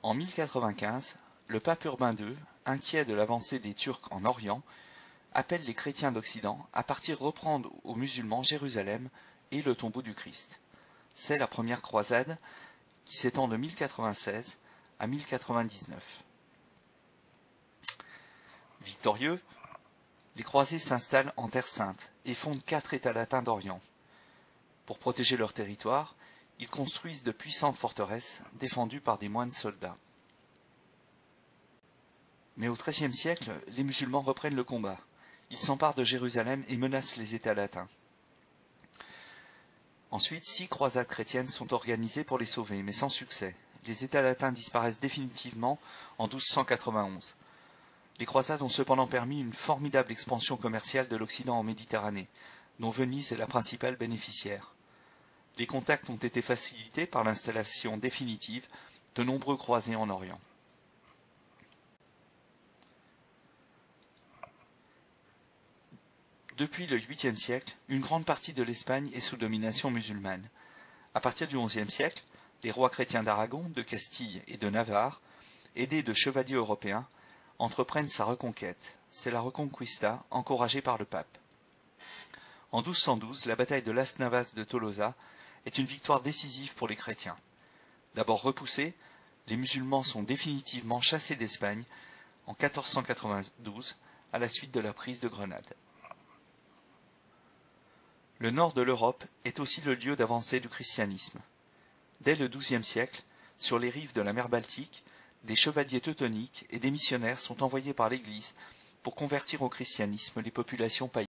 En 1095, le pape Urbain II, inquiet de l'avancée des Turcs en Orient, appelle les chrétiens d'Occident à partir reprendre aux musulmans Jérusalem et le tombeau du Christ. C'est la première croisade qui s'étend de 1096 à 1099. Victorieux, les croisés s'installent en Terre Sainte et fondent 4 États latins d'Orient. Pour protéger leur territoire, ils construisent de puissantes forteresses défendues par des moines soldats. Mais au XIIIe siècle, les musulmans reprennent le combat. Ils s'emparent de Jérusalem et menacent les États latins. Ensuite, 6 croisades chrétiennes sont organisées pour les sauver, mais sans succès. Les États latins disparaissent définitivement en 1291. Les croisades ont cependant permis une formidable expansion commerciale de l'Occident en Méditerranée, dont Venise est la principale bénéficiaire. Les contacts ont été facilités par l'installation définitive de nombreux croisés en Orient. Depuis le 8e siècle, une grande partie de l'Espagne est sous domination musulmane. À partir du 11e siècle, les rois chrétiens d'Aragon, de Castille et de Navarre, aidés de chevaliers européens, entreprennent sa reconquête. C'est la Reconquista, encouragée par le pape. En 1212, la bataille de Las Navas de Tolosa est une victoire décisive pour les chrétiens. D'abord repoussés, les musulmans sont définitivement chassés d'Espagne en 1492 à la suite de la prise de Grenade. Le nord de l'Europe est aussi le lieu d'avancée du christianisme. Dès le XIIe siècle, sur les rives de la mer Baltique, des chevaliers teutoniques et des missionnaires sont envoyés par l'Église pour convertir au christianisme les populations païennes.